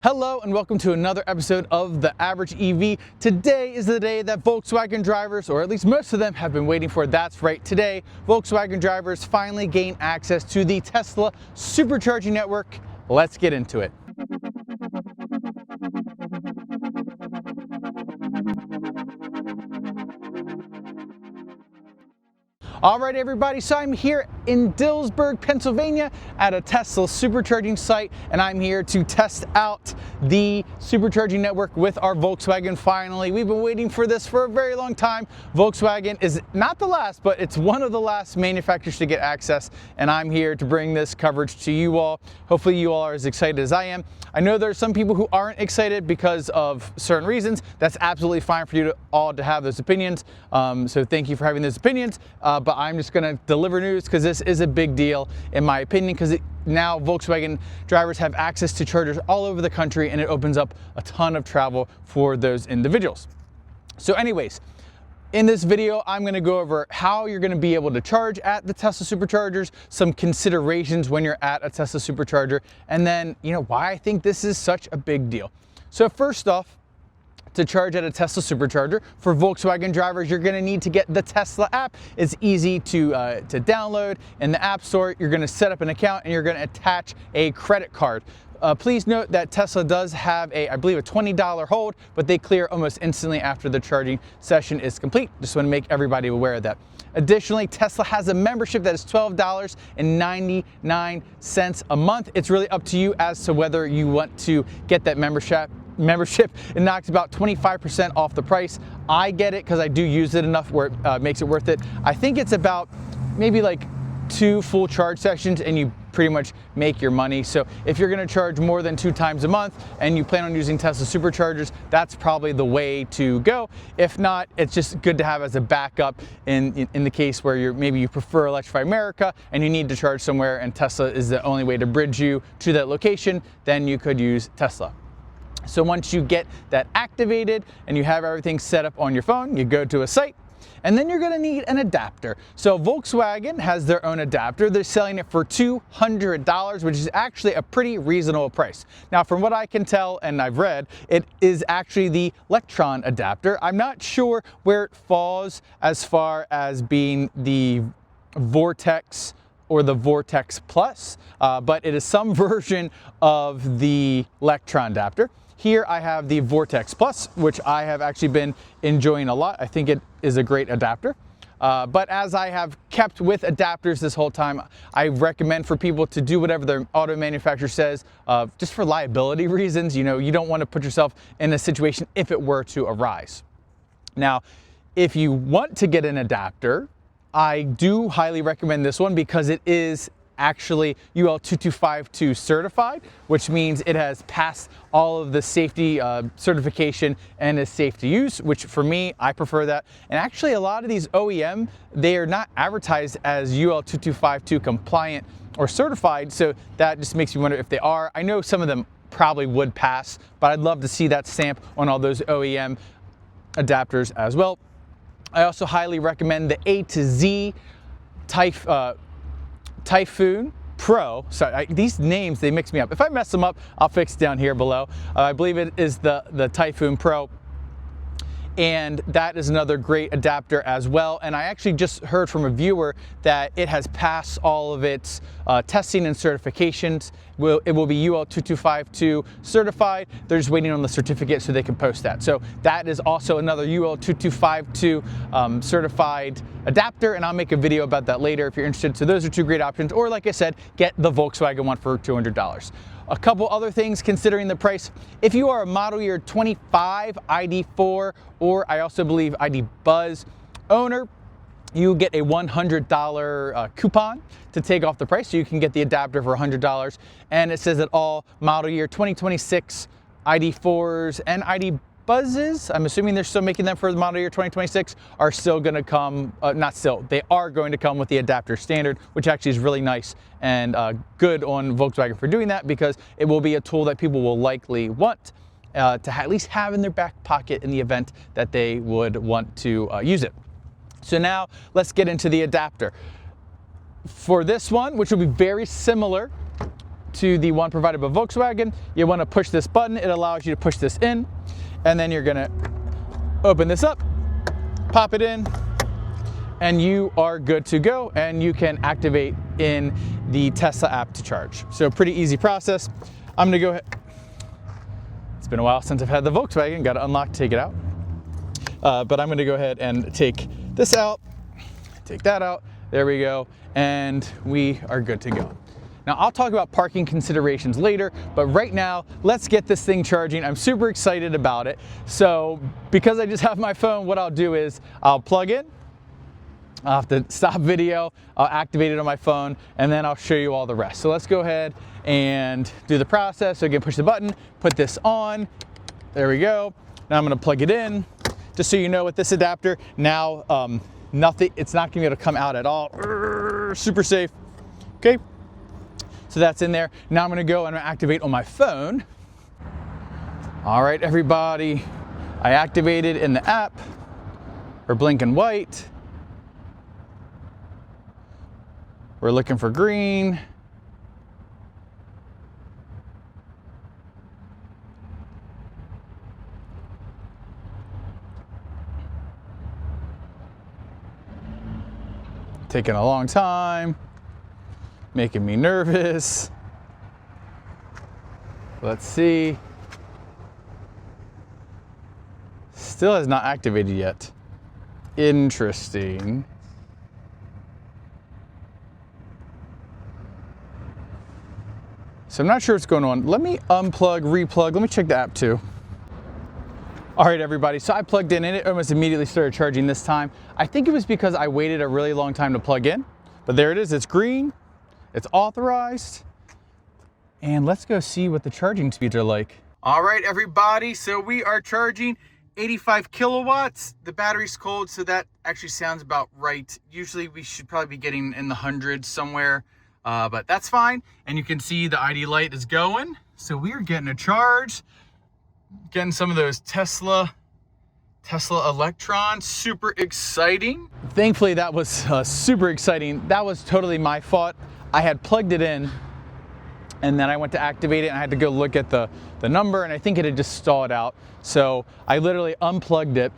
Hello and welcome to another episode of The Average EV. Today is the day that Volkswagen drivers, or at least most of them, have been waiting for. That's right, today Volkswagen drivers finally gain access to the Tesla Supercharging network. Let's get into it. All right, everybody, so I'm here in Dillsburg, Pennsylvania at a Tesla supercharging site, and I'm here to test out the supercharging network with our Volkswagen finally. We've been waiting for this for a very long time. Volkswagen is not the last, but it's one of the last manufacturers to get access, and I'm here to bring this coverage to you all. Hopefully you all are as excited as I am. I know there are some people who aren't excited because of certain reasons. That's absolutely fine for you all to have those opinions. So thank you for having those opinions. But I'm just going to deliver news because this is a big deal in my opinion, because now Volkswagen drivers have access to chargers all over the country, and it opens up a ton of travel for those individuals. So anyways, in this video, I'm going to go over how you're going to be able to charge at the Tesla Superchargers, some considerations when you're at a Tesla Supercharger, and then, why I think this is such a big deal. So first off, to charge at a Tesla Supercharger, for Volkswagen drivers, you're going to need to get the Tesla app. It's easy to download in the App Store. You're going to set up an account and you're going to attach a credit card. Please note that Tesla does have I believe a $20 hold, but they clear almost instantly after the charging session is complete. Just want to make everybody aware of that. Additionally, Tesla has a membership that is $12.99 a month. It's really up to you as to whether you want to get that membership. It knocks about 25% off the price. I get it because I do use it enough where it makes it worth it. I think it's about maybe like 2 full charge sessions and you pretty much make your money. So if you're going to charge more than 2 times a month and you plan on using Tesla Superchargers, that's probably the way to go. If not, it's just good to have as a backup in the case where maybe you prefer Electrify America and you need to charge somewhere and Tesla is the only way to bridge you to that location, then you could use Tesla. So once you get that activated and you have everything set up on your phone, you go to a site, and then you're going to need an adapter. So Volkswagen has their own adapter. They're selling it for $200, which is actually a pretty reasonable price. Now, from what I can tell and I've read, it is actually the Electron adapter. I'm not sure where it falls as far as being the Vortex or the Vortex Plus, but it is some version of the Electron adapter. Here I have the Vortex Plus, which I have actually been enjoying a lot. I think it is a great adapter. But as I have kept with adapters this whole time, I recommend for people to do whatever their auto manufacturer says, just for liability reasons. You don't want to put yourself in a situation if it were to arise. Now, if you want to get an adapter, I do highly recommend this one because it is actually UL 2252 certified, which means it has passed all of the safety certification and is safe to use, which for me, I prefer that. And actually a lot of these OEM, they are not advertised as UL 2252 compliant or certified, so that just makes me wonder if they are. I know some of them probably would pass, but I'd love to see that stamp on all those OEM adapters as well. I also highly recommend the A to Z Typhoon Pro. Sorry, these names, they mix me up. If I mess them up, I'll fix down here below. I believe it is the Typhoon Pro. And that is another great adapter as well. And I actually just heard from a viewer that it has passed all of its testing and certifications. It will be UL 2252 certified. They're just waiting on the certificate so they can post that. So that is also another UL 2252 certified adapter, and I'll make a video about that later if you're interested. So those are 2 great options. Or like I said, get the Volkswagen one for $200. A couple other things considering the price. If you are a model year 25 ID.4 or I also believe ID.Buzz owner, you get a $100 coupon to take off the price, so you can get the adapter for $100. And it says that all model year 2026 ID.4s and ID.Buzzes, I'm assuming they're still making them for the model year 2026, are still going to come, they are going to come with the adapter standard, which actually is really nice and good on Volkswagen for doing that, because it will be a tool that people will likely want to at least have in their back pocket in the event that they would want to use it. So now let's get into the adapter. For this one, which will be very similar to the one provided by Volkswagen, you want to push this button. It allows you to push this in, and then you're going to open this up, pop it in, and you are good to go, and you can activate in the Tesla app to charge. So pretty easy process. I'm going to go ahead. It's been a while since I've had the Volkswagen, got to unlock, take it out. But I'm going to go ahead and take this out, take that out. There we go. And we are good to go. Now I'll talk about parking considerations later, but right now let's get this thing charging. I'm super excited about it. So because I just have my phone, what I'll do is I'll plug in, I'll have to stop video, I'll activate it on my phone, and then I'll show you all the rest. So let's go ahead and do the process. So again, push the button, put this on, there we go. Now I'm gonna plug it in. Just so you know, with this adapter, now nothing, it's not gonna be able to come out at all. Super safe, okay? So that's in there. Now I'm gonna go and I'm gonna activate on my phone. All right, everybody, I activated in the app. We're blinking white. We're looking for green. Taking a long time, making me nervous. Let's see. Still has not activated yet. Interesting. So I'm not sure what's going on. Let me unplug, replug. Let me check the app too. All right, everybody, so I plugged in and it almost immediately started charging this time. I think it was because I waited a really long time to plug in, but there it is, it's green, it's authorized, and let's go see what the charging speeds are like. All right, everybody, so we are charging 85 kilowatts. The battery's cold, so that actually sounds about right. Usually we should probably be getting in the hundreds somewhere, but that's fine. And you can see the ID light is going, so we are getting a charge. Getting some of those Tesla electrons, super exciting. Thankfully that was super exciting. That was totally my fault. I had plugged it in and then I went to activate it and I had to go look at the number, and I think it had just stalled out. So I literally unplugged it.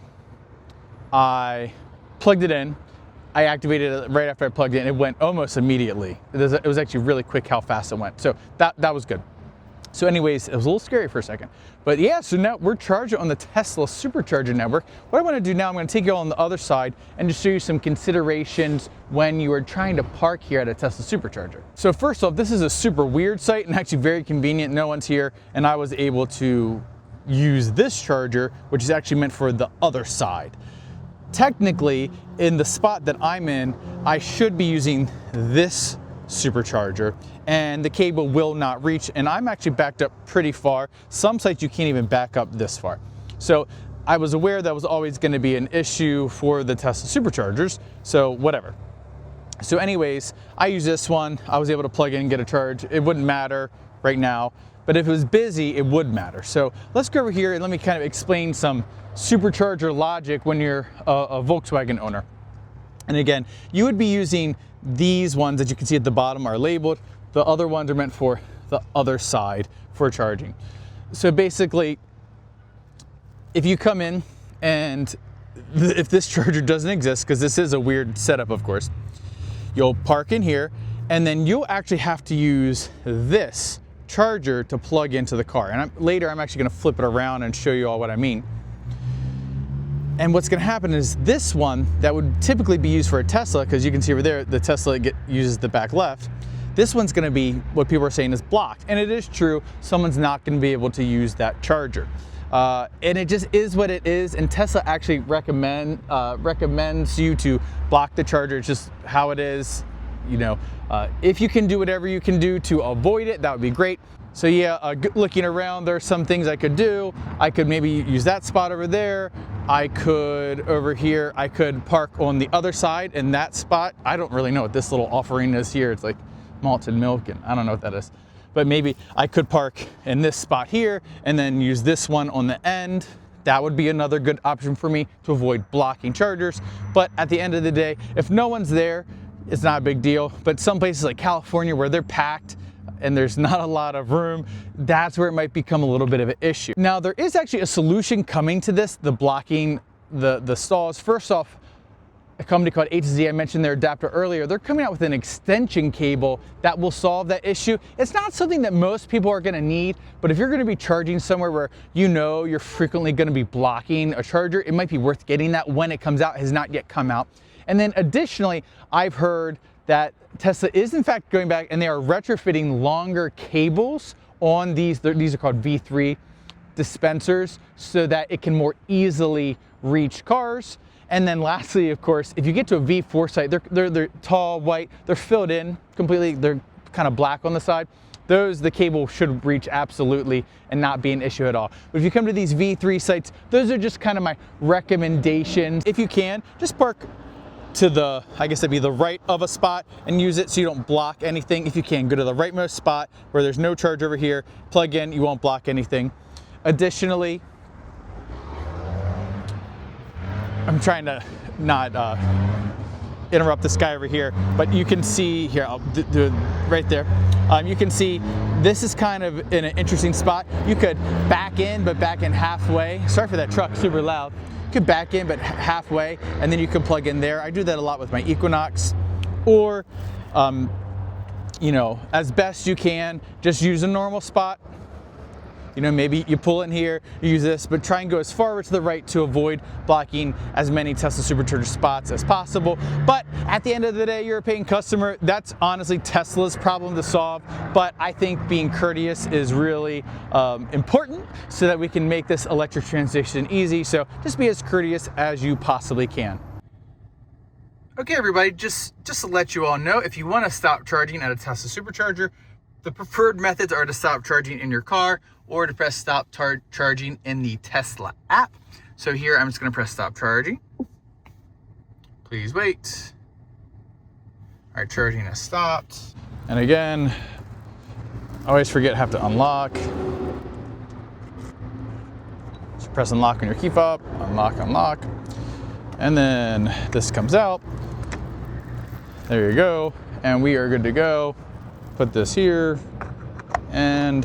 I plugged it in. I activated it right after I plugged it and it went almost immediately. It was actually really quick how fast it went. So that was good. So anyways, it was a little scary for a second. But yeah, so now we're charging on the Tesla Supercharger network. What I want to do now, I'm going to take you on the other side and just show you some considerations when you are trying to park here at a Tesla Supercharger. So first off, this is a super weird site and actually very convenient. No one's here, and I was able to use this charger, which is actually meant for the other side. Technically, in the spot that I'm in, I should be using this supercharger, and the cable will not reach, and I'm actually backed up pretty far. Some sites you can't even back up this far. So I was aware that was always going to be an issue for the Tesla Superchargers, so whatever. So anyways, I use this one. I was able to plug in and get a charge. It wouldn't matter right now, but if it was busy, it would matter. So let's go over here and let me kind of explain some supercharger logic when you're a Volkswagen owner. And again, you would be using these ones that you can see at the bottom are labeled. The other ones are meant for the other side for charging. So basically, if you come in and if this charger doesn't exist, because this is a weird setup, of course, you'll park in here and then you'll actually have to use this charger to plug into the car. And later I'm actually going to flip it around and show you all what I mean. And what's going to happen is this one that would typically be used for a Tesla, because you can see over there, the Tesla uses the back left. This one's going to be what people are saying is blocked. And it is true, someone's not going to be able to use that charger. And it just is what it is. And Tesla actually recommends you to block the charger. It's just how it is. You know, if you can do whatever you can do to avoid it, that would be great. So yeah, looking around, there's some things I could do. I could maybe use that spot over there. I could, over here, I could park on the other side in that spot. I don't really know what this little offering is here. It's like malted milk, and I don't know what that is. But maybe I could park in this spot here and then use this one on the end. That would be another good option for me to avoid blocking chargers. But at the end of the day, if no one's there, it's not a big deal. But some places like California where they're packed, and there's not a lot of room, that's where it might become a little bit of an issue. Now, there is actually a solution coming to this, the blocking the stalls. First off, a company called A2Z, I mentioned their adapter earlier, they're coming out with an extension cable that will solve that issue. It's not something that most people are gonna need, but if you're gonna be charging somewhere where you know you're frequently gonna be blocking a charger, it might be worth getting that when it comes out. It has not yet come out. And then additionally, I've heard that Tesla is in fact going back and they are retrofitting longer cables on these are called V3 dispensers, so that it can more easily reach cars. And then lastly, of course, if you get to a V4 site, they're tall, white, they're filled in completely, they're kind of black on the side. The cable should reach absolutely and not be an issue at all. But if you come to these V3 sites, those are just kind of my recommendations. If you can, just park to the, I guess that'd be the right of a spot and use it so you don't block anything. If you can, go to the rightmost spot where there's no charge over here, plug in, you won't block anything. Additionally, I'm trying to not interrupt this guy over here, but you can see here, I'll do it right there. You can see this is kind of in an interesting spot. You could back in, but back in halfway. Sorry for that truck, super loud. You could back in, but halfway, and then you can plug in there. I do that a lot with my Equinox. Or, you know, as best you can, just use a normal spot. You know, maybe you pull in here, you use this, but try and go as far to the right to avoid blocking as many Tesla Supercharger spots as possible. But at the end of the day, you're a paying customer. That's honestly Tesla's problem to solve. But I think being courteous is really important so that we can make this electric transition easy. So just be as courteous as you possibly can. Okay, everybody, just to let you all know, if you want to stop charging at a Tesla Supercharger, the preferred methods are to stop charging in your car or to press stop charging in the Tesla app. So here I'm just going to press stop charging. Please wait. All right, charging has stopped. And again, I always forget, have to unlock. So press unlock on your key fob, unlock, unlock. And then this comes out. There you go. And we are good to go. Put this here, and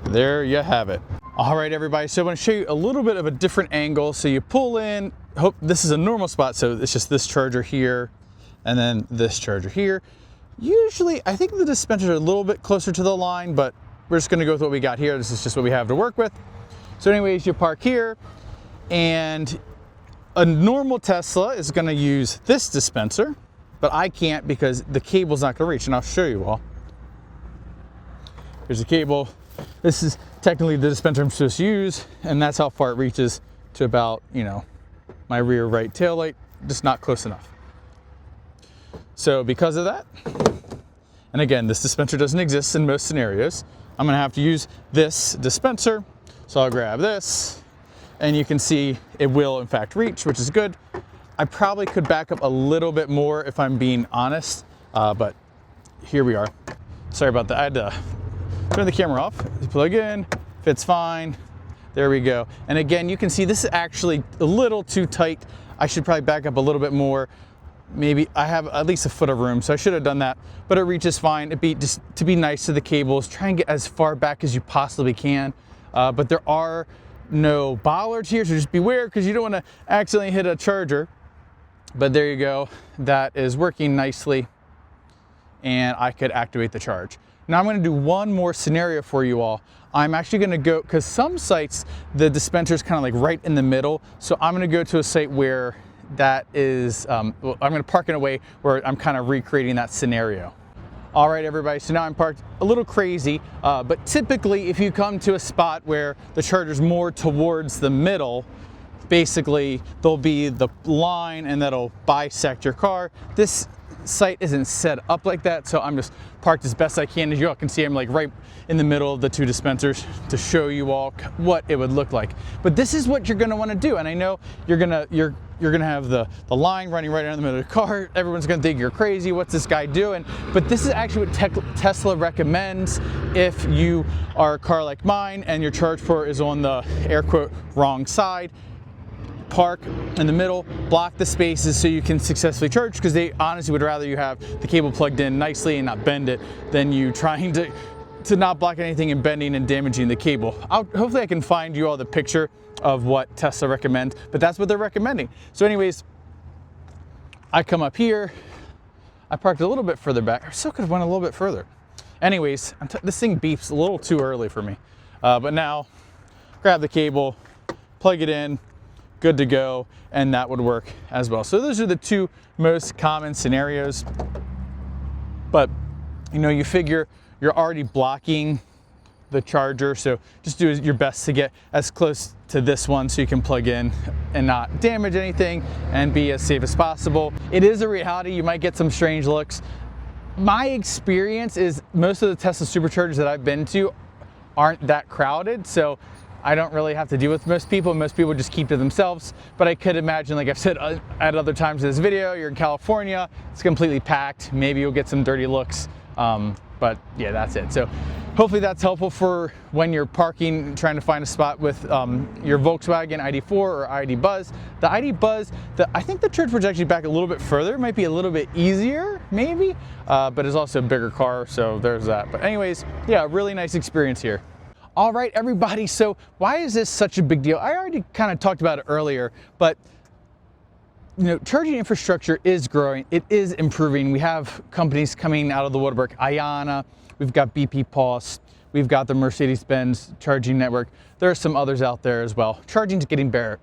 there you have it. All right, everybody, so I want to show you a little bit of a different angle. So you pull in, hope this is a normal spot, so it's just this charger here, and then this charger here. Usually, I think the dispensers are a little bit closer to the line, but we're just gonna go with what we got here. This is just what we have to work with. So anyways, you park here, and a normal Tesla is gonna use this dispenser, but I can't because the cable's not gonna reach, and I'll show you all. Here's the cable. This is technically the dispenser I'm supposed to use, and that's how far it reaches to about, you know, my rear right tail light, just not close enough. So because of that, and again, this dispenser doesn't exist in most scenarios, I'm gonna have to use this dispenser. So I'll grab this, and you can see it will in fact reach, which is good. I probably could back up a little bit more if I'm being honest, but here we are. Sorry about that, I had to turn the camera off, you plug in, fits fine, there we go. And again, you can see this is actually a little too tight. I should probably back up a little bit more. Maybe I have at least a foot of room, so I should have done that, but it reaches fine. It'd be just to be nice to the cables, try and get as far back as you possibly can. But there are no bollards here, so just beware because you don't want to accidentally hit a charger. But there you go, that is working nicely, and I could activate the charge. Now I'm going to do one more scenario for you all. I'm actually going to go, because some sites, the dispenser is kind of like right in the middle. So I'm going to go to a site where that is, well, I'm going to park in a way where I'm kind of recreating that scenario. All right, everybody, so now I'm parked a little crazy, but typically if you come to a spot where the charger's more towards the middle, basically there'll be the line and that'll bisect your car. This site isn't set up like that, so I'm just parked as best I can. As you all can see, I'm like right in the middle of the two dispensers to show you all what it would look like. But this is what you're gonna wanna do, and I know you're gonna have the line running right in the middle of the car. Everyone's gonna think you're crazy, what's this guy doing? But this is actually what Tesla recommends if you are a car like mine and your charge port is on the air quote wrong side. Park in the middle, block the spaces so you can successfully charge, because they honestly would rather you have the cable plugged in nicely and not bend it than you trying to to not block anything and bending and damaging the cable. Hopefully I can find you all the picture of what Tesla recommends, but that's what they're recommending. So anyways, I come up here, I parked a little bit further back. I still could have went a little bit further. Anyways, this thing beeps a little too early for me. But now, grab the cable, plug it in, good to go, and that would work as well. So those are the two most common scenarios. But you know, you figure you're already blocking the charger, so just do your best to get as close to this one so you can plug in and not damage anything and be as safe as possible. It is a reality, you might get some strange looks. My experience is most of the Tesla Superchargers that I've been to aren't that crowded, so I don't really have to deal with most people. Most people just keep to themselves, but I could imagine, like I've said at other times in this video, you're in California, it's completely packed, maybe you'll get some dirty looks, but yeah, that's it. So hopefully that's helpful for when you're parking, trying to find a spot with your Volkswagen ID.4 or ID.Buzz. The ID.Buzz, I think the charge port's actually back a little bit further. It might be a little bit easier, maybe, but it's also a bigger car, so there's that. But anyways, yeah, really nice experience here. All right, everybody, so why is this such a big deal? I already kind of talked about it earlier, but you know, charging infrastructure is growing, it is improving. We have companies coming out of the woodwork, Ayana, we've got BP Pulse, we've got the Mercedes-Benz charging network. There are some others out there as well. Charging's getting better.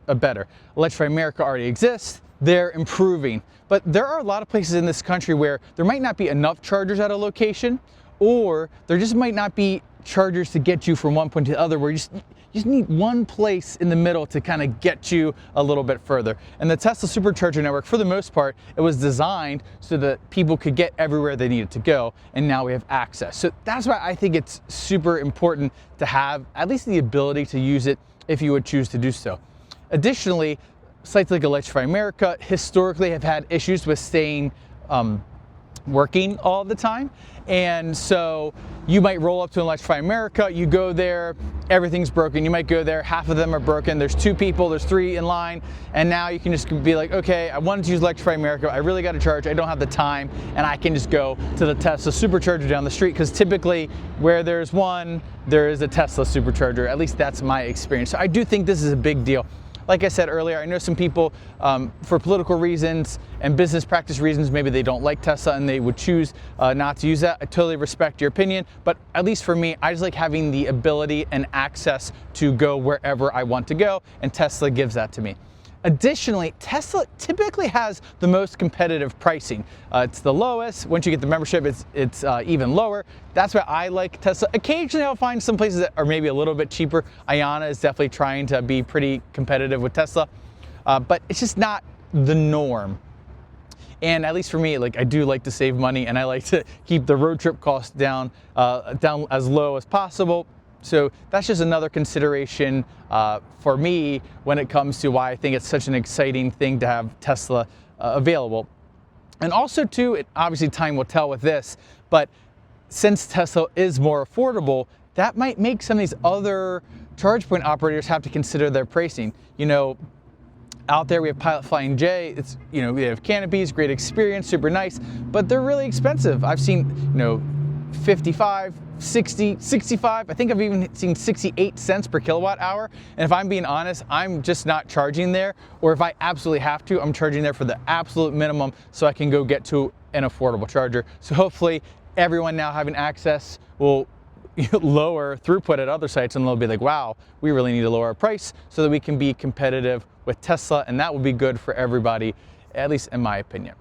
Electrify America already exists, they're improving. But there are a lot of places in this country where there might not be enough chargers at a location, or there just might not be chargers to get you from one point to the other, where you just need one place in the middle to kind of get you a little bit further. And the Tesla Supercharger network, for the most part, it was designed so that people could get everywhere they needed to go, and now we have access. So that's why I think it's super important to have at least the ability to use it if you would choose to do so. Additionally, sites like Electrify America historically have had issues with staying working all the time. And so you might roll up to Electrify America, you go there, everything's broken. You might go there, half of them are broken, there's 2 people, there's 3 in line, and now you can just be like, okay, I wanted to use Electrify America, I really got to charge, I don't have the time, and I can just go to the Tesla Supercharger down the street, because typically where there's one, there is a Tesla Supercharger. At least that's my experience. So I do think this is a big deal. Like I said earlier, I know some people, for political reasons and business practice reasons, maybe they don't like Tesla and they would choose not to use that. I totally respect your opinion, but at least for me, I just like having the ability and access to go wherever I want to go, and Tesla gives that to me. Additionally, Tesla typically has the most competitive pricing. It's the lowest. Once you get the membership, it's even lower. That's why I like Tesla. Occasionally I'll find some places that are maybe a little bit cheaper. Ayana is definitely trying to be pretty competitive with Tesla, but it's just not the norm. And at least for me, like, I do like to save money, and I like to keep the road trip costs down as low as possible. So that's just another consideration for me when it comes to why I think it's such an exciting thing to have Tesla available. And also too, obviously time will tell with this, but since Tesla is more affordable, that might make some of these other charge point operators have to consider their pricing. You know, out there we have Pilot Flying J, it's, you know, we have canopies, great experience, super nice, but they're really expensive. I've seen, you know, 55, 60, 65, I think I've even seen 68 cents per kilowatt hour. And if I'm being honest, I'm just not charging there, or if I absolutely have to, I'm charging there for the absolute minimum so I can go get to an affordable charger. So hopefully everyone now having access will lower throughput at other sites, and they'll be like, wow, we really need to lower our price so that we can be competitive with Tesla, and that will be good for everybody, at least in my opinion.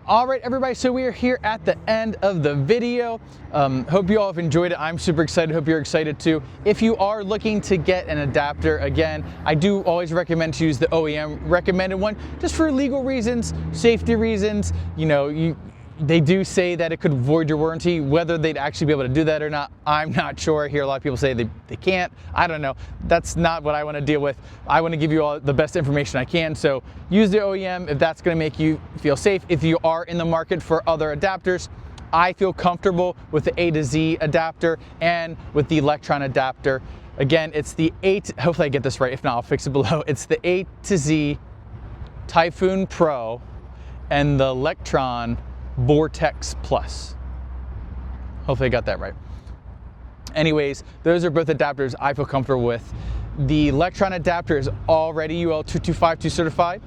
All right, everybody, so we are here at the end of the video. Hope you all have enjoyed it. I'm super excited. Hope you're excited too. If you are looking to get an adapter, again, I do always recommend to use the OEM recommended one, just for legal reasons, safety reasons. You know, they do say that it could void your warranty. Whether they'd actually be able to do that or not, I'm not sure. I hear a lot of people say they can't. I don't know. That's not what I want to deal with. I want to give you all the best information I can. So use the OEM if that's going to make you feel safe. If you are in the market for other adapters, I feel comfortable with the A to Z adapter and with the Electron adapter. Again, it's the hopefully I get this right. If not, I'll fix it below. It's the A to Z Typhoon Pro and the Electron Vortex Plus. Hopefully I got that right. Anyways, those are both adapters I feel comfortable with. The Electron adapter is already UL 2252 certified,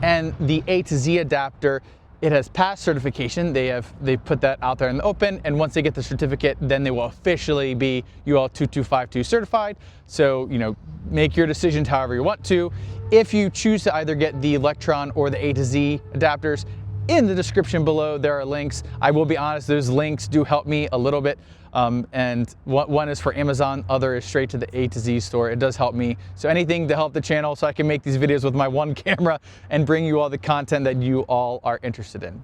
and the A to Z adapter, it has passed certification. They put that out there in the open, and once they get the certificate, then they will officially be UL 2252 certified. So, you know, make your decisions however you want to. If you choose to either get the Electron or the A to Z adapters, in the description below there are links. I will be honest, those links do help me a little bit. And one is for Amazon, other is straight to the A to Z store. It does help me. So anything to help the channel so I can make these videos with my one camera and bring you all the content that you all are interested in.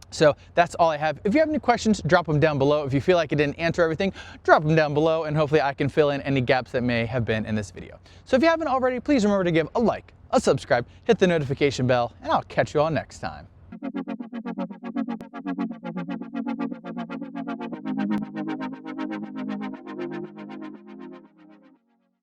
So that's all I have. If you have any questions, drop them down below. If you feel like I didn't answer everything, drop them down below, and hopefully I can fill in any gaps that may have been in this video. So if you haven't already, please remember to give a like, a subscribe, hit the notification bell, and I'll catch you all next time.